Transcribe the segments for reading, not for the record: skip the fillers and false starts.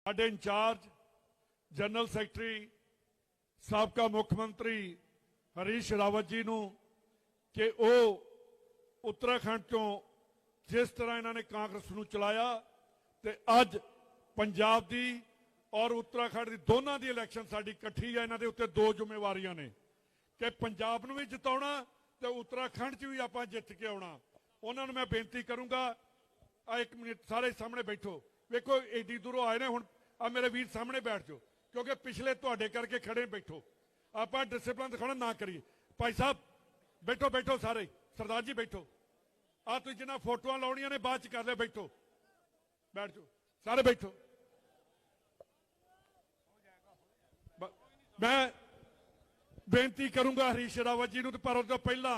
ਸਾਡੇ incharge general secretary साबका मुख्यमंत्री हरीश रावत जी ਨੂੰ कि ਉਹ उत्तराखंड चों जिस तरह इन्होंने कांग्रेस ਨੂੰ ਚਲਾਇਆ ਤੇ ਅੱਜ पंजाब ਦੀ और उत्तराखंड ਦੀ ਦੋਨਾਂ ਦੀ ਇਲੈਕਸ਼ਨ ਸਾਡੀ ਇਕੱਠੀ ਹੈ। ਇਹਨਾਂ ਦੇ ਉੱਤੇ ਦੋ ਜ਼ਿੰਮੇਵਾਰੀਆਂ ਨੇ ਕਿ पंजाब ਨੂੰ ਵੀ ਜਿਤਾਉਣਾ ਤੇ उत्तराखंड 'ਚ ਵੀ ਆਪਾਂ ਜਿੱਤ ਕੇ ਆਉਣਾ। ਉਹਨਾਂ ਨੂੰ ਮੈਂ ਬੇਨਤੀ ਕਰੂੰਗਾ ਆ ਇੱਕ ਮਿੰਟ ਸਾਰੇ ਸਾਹਮਣੇ ਬੈਠੋ। ਵੇਖੋ ਏਡੀ ਦੂਰੋਂ ਆਏ ਨੇ, ਹੁਣ ਆ ਮੇਰੇ ਵੀਰ ਸਾਹਮਣੇ ਬੈਠ ਜਾਓ क्योंकि पिछले तुहाडे करके खड़े बैठो। आप डिसिपलिन दिखाना ना करिए। भाई साहब बैठो बैठो सारे, सरदार जी बैठो। आ तुम जिन्हें फोटो लाउनिया ने बाद च कर ले, बैठो बैठ जाओ सारे बैठो। मैं बेनती करूंगा हरीश रावत जी को, पर उससे पहला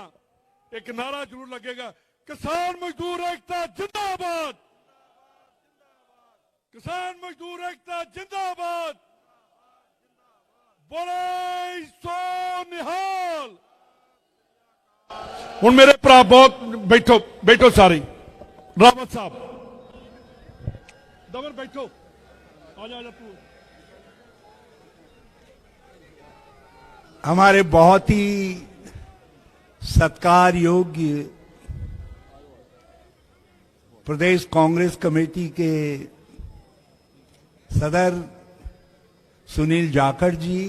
एक नारा जरूर लगेगा, किसान मजदूर एकता जिंदाबाद, किसान मजदूर एकता जिंदाबाद, बोले सो निहाल। हुण मेरे भरा बहुत बैठो बैठो सारे, रावत साहब दमन बैठो, आजा आजा तू। हमारे बहुत ही सत्कार योग्य प्रदेश कांग्रेस कमेटी के सदर सुनील जाखड़ जी,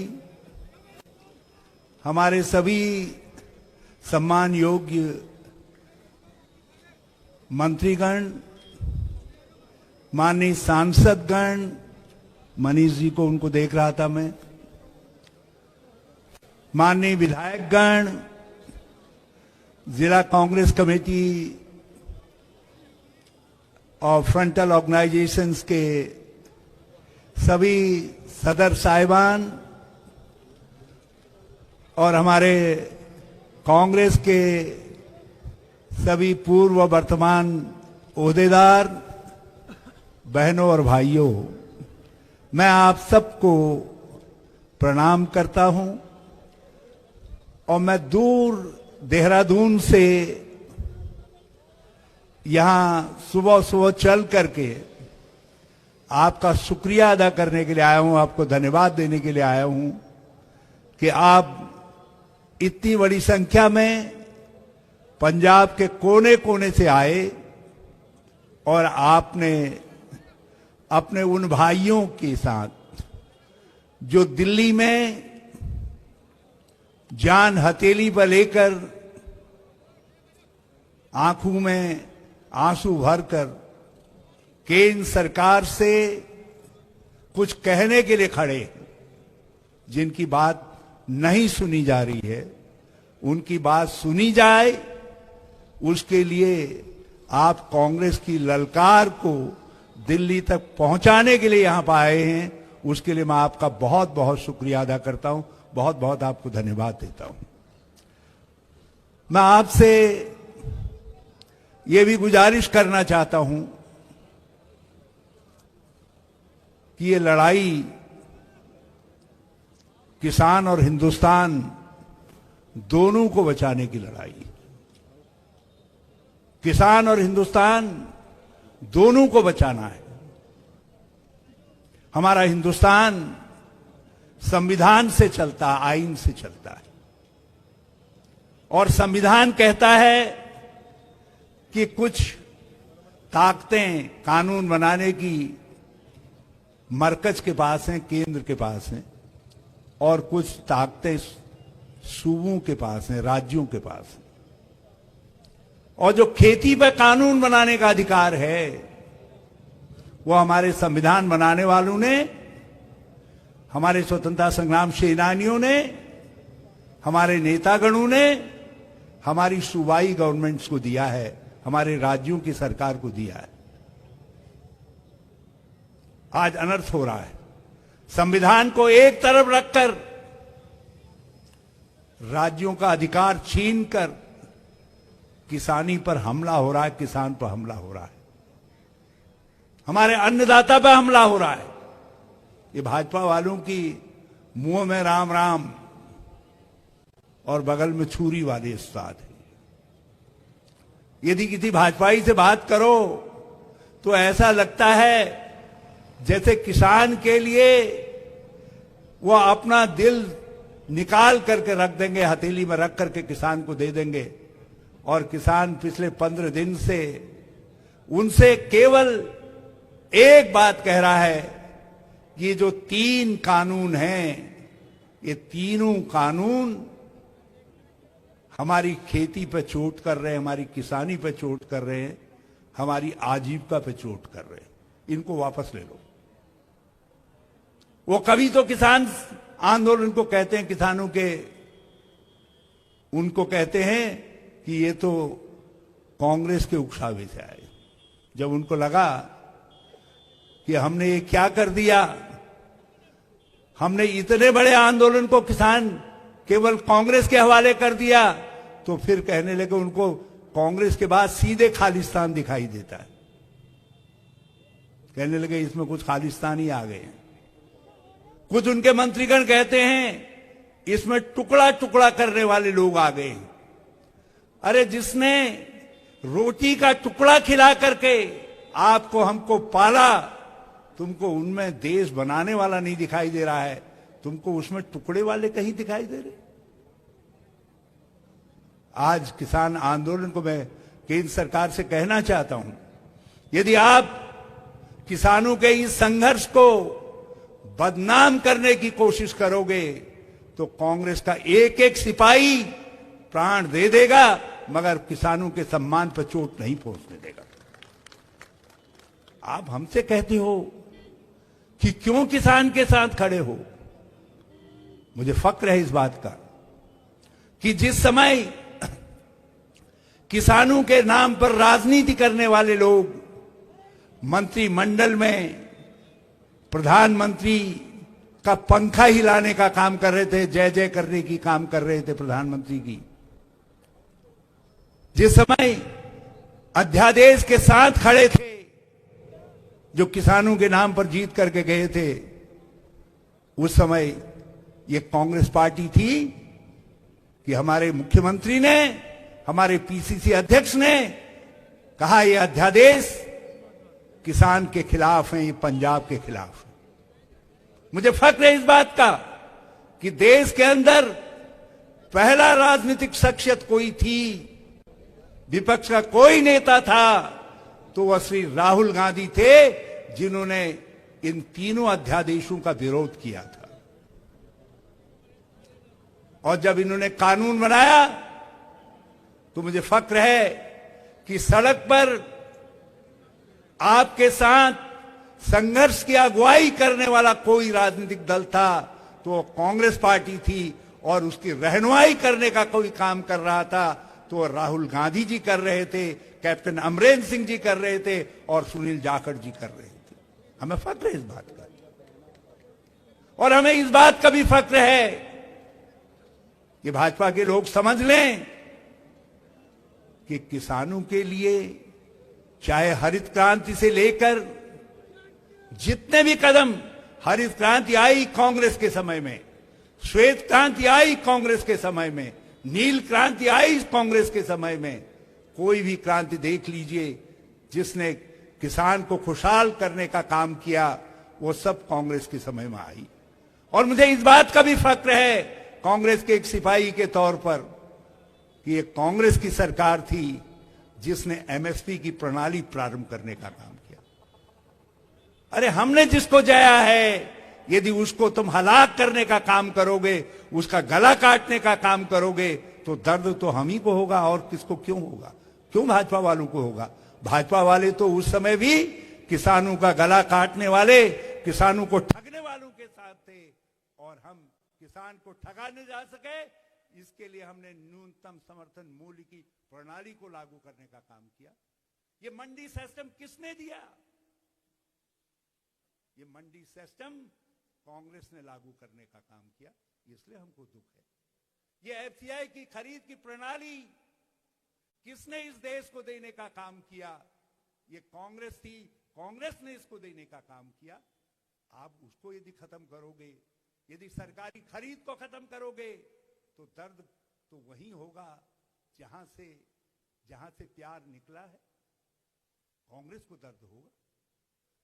हमारे सभी सम्मान योग्य मंत्रीगण, माननीय सांसदगण, मनीष जी को उनको देख रहा था मैं, माननीय विधायकगण, जिला कांग्रेस कमेटी और फ्रंटल ऑर्गेनाइजेशंस के सभी सदर साहिबान और हमारे कांग्रेस के सभी पूर्व व वर्तमान ओहदेदार, बहनों और भाइयों, मैं आप सबको प्रणाम करता हूं। और मैं दूर देहरादून से यहां सुबह सुबह चल करके आपका शुक्रिया अदा करने के लिए आया हूं, आपको धन्यवाद देने के लिए आया हूं कि आप इतनी बड़ी संख्या में पंजाब के कोने कोने से आए और आपने अपने उन भाइयों के साथ जो दिल्ली में जान हथेली पर लेकर आंखों में आंसू भरकर केंद्र सरकार से कुछ कहने के लिए खड़े, जिनकी बात नहीं सुनी जा रही है, उनकी बात सुनी जाए, उसके लिए आप कांग्रेस की ललकार को दिल्ली तक पहुंचाने के लिए यहां पर आए हैं। उसके लिए मैं आपका बहुत बहुत शुक्रिया अदा करता हूं, बहुत बहुत आपको धन्यवाद देता हूं। मैं आपसे यह भी गुजारिश करना चाहता हूं कि ये लड़ाई किसान और हिंदुस्तान दोनों को बचाने की लड़ाई, किसान और हिंदुस्तान दोनों को बचाना है। हमारा हिंदुस्तान संविधान से चलता, आईन से चलता है, और संविधान कहता है कि कुछ ताकतें कानून बनाने की मरकज के पास हैं, केंद्र के पास हैं, और कुछ ताकतें सूबों के पास हैं, राज्यों के पास हैं। और जो खेती पर कानून बनाने का अधिकार है वो हमारे संविधान बनाने वालों ने, हमारे स्वतंत्रता संग्राम सेनानियों ने, हमारे नेतागणों ने हमारी सूबाई गवर्नमेंट्स को दिया है, हमारे राज्यों की सरकार को दिया है। आज अनर्थ हो रहा है। संविधान को एक तरफ रखकर राज्यों का अधिकार छीनकर किसानी पर हमला हो रहा है, किसान पर हमला हो रहा है, हमारे अन्नदाता पर हमला हो रहा है। ये भाजपा वालों की मुंह में राम राम और बगल में छुरी वाली उस्ताद है। यदि किसी भाजपाई से बात करो तो ऐसा लगता है जैसे किसान के लिए वो अपना दिल निकाल करके रख देंगे, हथेली में रख करके किसान को दे देंगे, और किसान पिछले 15 दिन से उनसे केवल एक बात कह रहा है कि ये जो 3 कानून हैं, ये तीनों कानून हमारी खेती पे चोट कर रहे हैं, हमारी किसानी पे चोट कर रहे हैं, हमारी आजीविका पे चोट कर रहे हैं, इनको वापस ले लो। वो कभी तो किसान आंदोलन को कहते हैं, किसानों के उनको कहते हैं कि ये तो कांग्रेस के उकसावे से आए। जब उनको लगा कि हमने ये क्या कर दिया, हमने इतने बड़े आंदोलन को किसान केवल कांग्रेस के हवाले कर दिया, तो फिर कहने लगे उनको कांग्रेस के बाद सीधे खालिस्तान दिखाई देता है। कहने लगे इसमें कुछ खालिस्तानी आ गए हैं। कुछ उनके मंत्रीगण कहते हैं इसमें टुकड़ा टुकड़ा करने वाले लोग आ गए हैं। अरे जिसने रोटी का टुकड़ा खिला करके आपको हमको पाला, तुमको उनमें देश बनाने वाला नहीं दिखाई दे रहा है, तुमको उसमें टुकड़े वाले कहीं दिखाई दे रहे। आज किसान आंदोलन को मैं केंद्र सरकार से कहना चाहता हूं, यदि आप किसानों के इस संघर्ष को बदनाम करने की कोशिश करोगे तो कांग्रेस का एक एक सिपाही प्राण दे देगा, मगर किसानों के सम्मान पर चोट नहीं पहुंचने देगा। आप हमसे कहते हो कि क्यों किसान के साथ खड़े हो। मुझे फक्र है इस बात का कि जिस समय किसानों के नाम पर राजनीति करने वाले लोग मंत्रिमंडल में प्रधानमंत्री का पंखा हिलाने का काम कर रहे थे, जय जय करने की काम कर रहे थे प्रधानमंत्री की, जिस समय अध्यादेश के साथ खड़े थे जो किसानों के नाम पर जीत करके गए थे, उस समय ये कांग्रेस पार्टी थी कि हमारे मुख्यमंत्री ने, हमारे पीसीसी अध्यक्ष ने कहा यह अध्यादेश किसान के खिलाफ है, ये पंजाब के खिलाफ है। मुझे फक्र है इस बात का कि देश के अंदर पहला राजनीतिक शख्सियत कोई थी, विपक्ष का कोई नेता था तो वह श्री राहुल गांधी थे, जिन्होंने इन तीनों अध्यादेशों का विरोध किया था। और जब इन्होंने कानून बनाया तो मुझे फक्र है कि सड़क पर आपके साथ संघर्ष की अगुवाई करने वाला कोई राजनीतिक दल था तो कांग्रेस पार्टी थी, और उसकी रहनुमाई करने का कोई काम कर रहा था तो राहुल गांधी जी कर रहे थे, कैप्टन अमरेंद्र सिंह जी कर रहे थे, और सुनील जाखड़ जी कर रहे थे। हमें फक्र है इस बात का, और हमें इस बात का भी फक्र है कि भाजपा के लोग समझ लें कि किसानों के लिए चाहे हरित क्रांति से लेकर जितने भी कदम, हरित क्रांति आई कांग्रेस के समय में, श्वेत क्रांति आई कांग्रेस के समय में, नील क्रांति आई कांग्रेस के समय में, कोई भी क्रांति देख लीजिए जिसने किसान को खुशहाल करने का काम किया, वो सब कांग्रेस के समय में आई। और मुझे इस बात का भी फक्र है कांग्रेस के एक सिपाही के तौर पर कि ये कांग्रेस की सरकार थी जिसने एमएसपी की प्रणाली प्रारंभ करने का काम किया। अरे हमने जिसको जया है, यदि उसको तुम हलाक करने का काम करोगे, उसका गला काटने का काम करोगे, तो दर्द तो हम ही को होगा, और किसको क्यों होगा? क्यों भाजपा वालों को होगा? भाजपा वाले तो उस समय भी किसानों का गला काटने वाले, किसानों को ठगने वालों के साथ थे, और हम किसान को ठगा नहीं जा सके, इसके लिए हमने न्यूनतम समर्थन मूल्य की प्रणाली को लागू करने का काम किया। ये मंडी सिस्टम किसने दिया? ये मंडी सिस्टम कांग्रेस ने लागू करने का काम किया, इसलिए हमको दुख है। ये एफसीआई की खरीद की प्रणाली किसने इस देश को देने का काम किया? ये कांग्रेस थी, कांग्रेस ने इसको देने का काम किया। आप उसको यदि खत्म करोगे, यदि सरकारी खरीद को खत्म करोगे, तो दर्द तो वही होगा जहां से प्यार निकला है। कांग्रेस को दर्द होगा।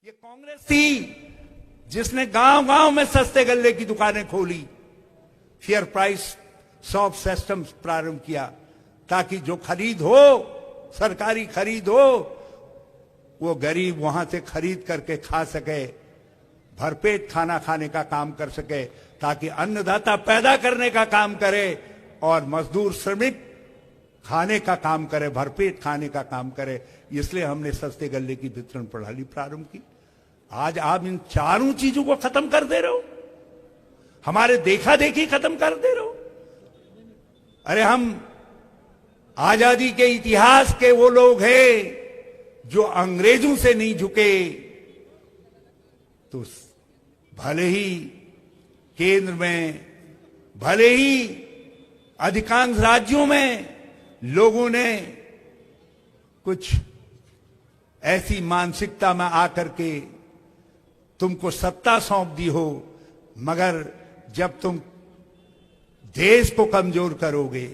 ये कांग्रेस थी जिसने गांव गांव में सस्ते गल्ले की दुकानें खोली, फेयर प्राइस शॉप सिस्टम प्रारंभ किया, ताकि जो खरीद हो, सरकारी खरीद हो, वो गरीब वहां से खरीद करके खा सके, भरपेट खाना खाने का काम कर सके, ताकि अन्नदाता पैदा करने का काम करे और मजदूर श्रमिक खाने का काम करे, भरपेट खाने का काम करे। इसलिए हमने सस्ते गल्ले की वितरण प्रणाली प्रारंभ की। आज आप इन चारों चीजों को खत्म कर दे रहे हो, हमारे देखा देखी खत्म कर दे रहे हो। अरे हम आजादी के इतिहास के वो लोग हैं जो अंग्रेजों से नहीं झुके, तो भले ही केंद्र में, भले ही अधिकांश राज्यों में लोगों ने कुछ ऐसी मानसिकता में आकर के तुमको सत्ता सौंप दी हो, मगर जब तुम देश को कमजोर करोगे,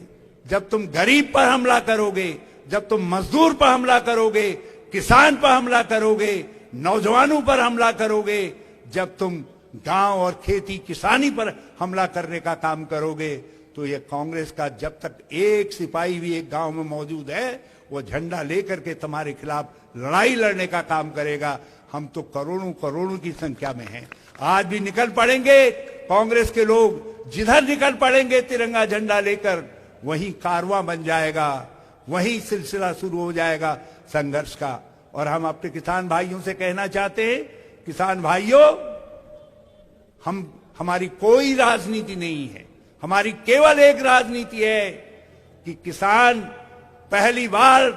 जब तुम गरीब पर हमला करोगे, जब तुम मजदूर पर हमला करोगे, किसान पर हमला करोगे, नौजवानों पर हमला करोगे, जब तुम गांव और खेती किसानी पर हमला करने का काम करोगे, तो ये कांग्रेस का जब तक एक सिपाही भी एक गांव में मौजूद है, वो झंडा लेकर के तुम्हारे खिलाफ लड़ाई लड़ने का काम करेगा। हम तो करोड़ों करोड़ों की संख्या में हैं, आज भी निकल पड़ेंगे कांग्रेस के लोग, जिधर निकल पड़ेंगे तिरंगा झंडा लेकर, वहीं कारवां बन जाएगा, वहीं सिलसिला शुरू हो जाएगा संघर्ष का। और हम अपने किसान भाइयों से कहना चाहते हैं, किसान भाइयों, हमारी कोई राजनीति नहीं है, हमारी केवल एक राजनीति है कि किसान पहली बार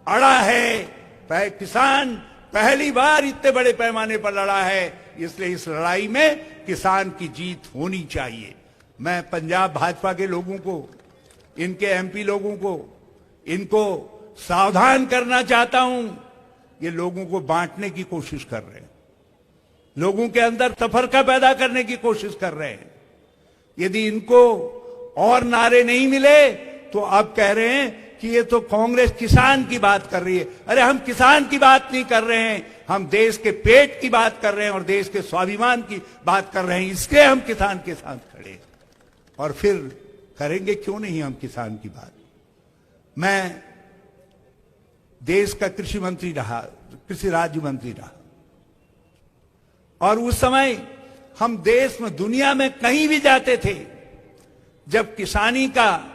अड़ा है, किसान पहली बार इतने बड़े पैमाने पर लड़ा है, इसलिए इस लड़ाई में किसान की जीत होनी चाहिए। मैं पंजाब भाजपा के लोगों को, इनके एमपी लोगों को, इनको सावधान करना चाहता हूं। ये लोगों को बांटने की कोशिश कर रहे हैं, लोगों के अंदर तफरका पैदा करने की कोशिश कर रहे हैं। यदि इनको और नारे नहीं मिले तो अब कह रहे हैं कि ये तो कांग्रेस किसान की बात कर रही है। अरे हम किसान की बात नहीं कर रहे हैं, हम देश के पेट की बात कर रहे हैं और देश के स्वाभिमान की बात कर रहे हैं, इसलिए हम किसान के साथ खड़े हैं। और फिर करेंगे क्यों नहीं हम किसान की बात। मैं देश का कृषि मंत्री रहा, कृषि राज्य मंत्री रहा, और उस समय हम देश में, दुनिया में कहीं भी जाते थे, जब किसानी का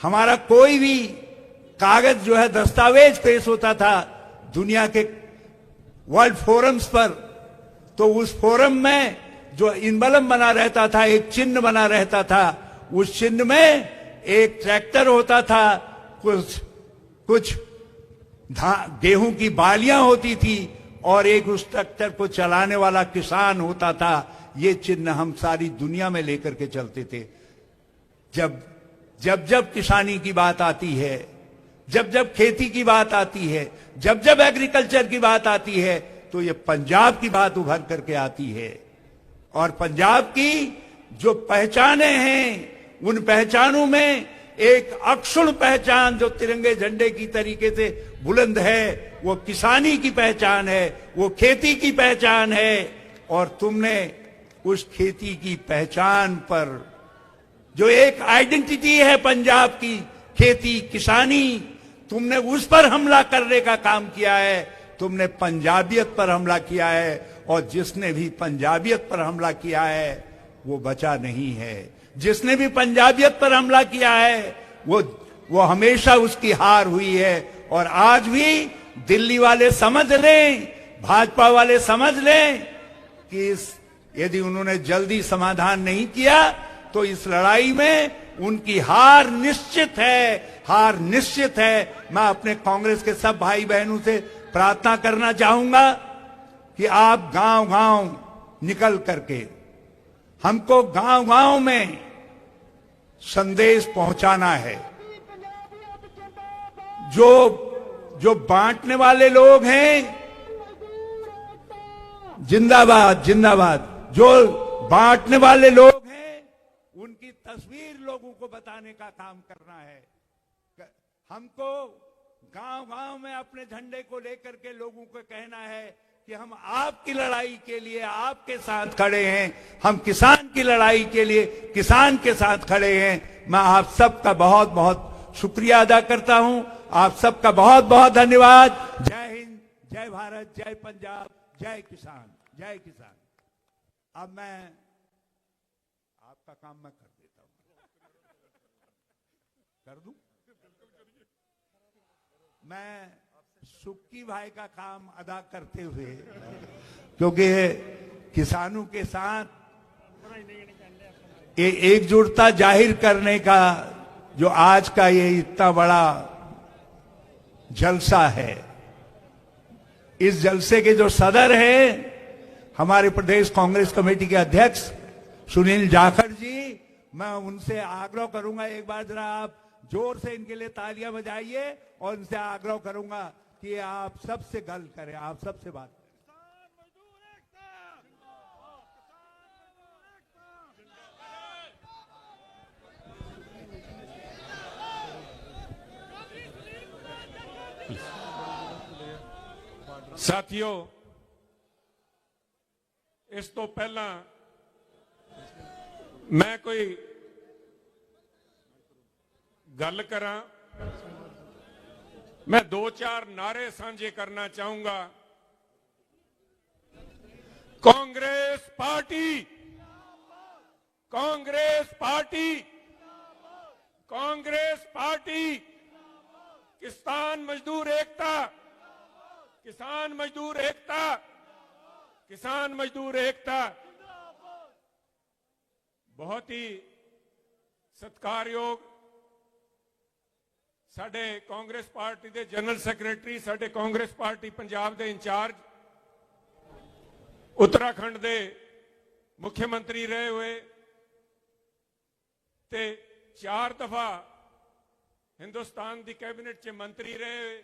हमारा कोई भी कागज जो है, दस्तावेज पेश होता था दुनिया के वर्ल्ड फोरम्स पर, तो उस फोरम में जो इम्बलम बना रहता था, एक चिन्ह बना रहता था, उस चिन्ह में एक ट्रैक्टर होता था, कुछ गेहूं की बालियां होती थी, और एक उस ट्रैक्टर को चलाने वाला किसान होता था। ये चिन्ह हम सारी दुनिया में लेकर के चलते थे। जब किसानी की बात आती है, जब खेती की बात आती है, जब एग्रीकल्चर की बात आती है, तो ये पंजाब की बात उभर करके आती है। और पंजाब की जो पहचानें हैं, उन पहचानों में एक अक्षुण्ण पहचान जो तिरंगे झंडे की तरीके से बुलंद है, वो किसानी की पहचान है, वो खेती की पहचान है। और तुमने उस खेती की पहचान पर, जो एक आइडेंटिटी है पंजाब की, खेती किसानी, तुमने उस पर हमला करने का काम किया है। तुमने पंजाबियत पर हमला किया है, और जिसने भी पंजाबियत पर हमला किया है वो बचा नहीं है। जिसने भी पंजाबियत पर हमला किया है वो हमेशा उसकी हार हुई है। और आज भी दिल्ली वाले समझ लें, भाजपा वाले समझ लें कि यदि उन्होंने जल्दी समाधान नहीं किया तो इस लड़ाई में उनकी हार निश्चित है, हार निश्चित है। मैं अपने कांग्रेस के सब भाई बहनों से प्रार्थना करना चाहूंगा कि आप गांव-गांव निकल करके, हमको गांव-गांव में संदेश पहुंचाना है। जो बांटने वाले लोग हैं, जिंदाबाद जिंदाबाद, जो बांटने वाले लोग हैं, उनकी तस्वीर लोगों को बताने का काम करना है। हमको गांव गांव में अपने झंडे को लेकर के लोगों को कहना है कि हम आपकी लड़ाई के लिए आपके साथ खड़े हैं, हम किसान की लड़ाई के लिए किसान के साथ खड़े हैं। मैं आप सबका बहुत बहुत शुक्रिया अदा करता हूं। आप सबका बहुत बहुत धन्यवाद। जय हिंद, जय भारत, जय पंजाब, जय किसान, जय किसान। अब मैं आपका काम मैं कर देता हूं, कर दूं। मैं सुक्की भाई का काम अदा करते हुए, क्योंकि किसानों के साथ एकजुटता जाहिर करने का जो आज का ये इतना बड़ा जलसा है, इस जलसे के जो सदर हैं हमारे प्रदेश कांग्रेस कमेटी के अध्यक्ष सुनील जाखड़ जी, मैं उनसे आग्रह करूंगा, एक बार जरा आप जोर से इनके लिए तालियां बजाइए और इनसे आग्रह करूंगा कि आप सबसे गल करें, आप सबसे बात करें। साथियों, इस तो पहला मैं कोई गल करा, मैं दो चार नारे साझे करना चाहूंगा। Congress party, Congress party, Congress party, किसान मजदूर एकता, किसान मजदूर एकता, किसान मजदूर एकता। बहुत ही सत्कारयोग साडे कांग्रेस पार्टी के जनरल सैकटरी, साडे कांग्रेस पार्टी पंजाब के इंचार्ज, उत्तराखंड के मुख्यमंत्री रहे हुए ते 4 दफा हिंदुस्तान की कैबिनेट च मंत्री रहे हुए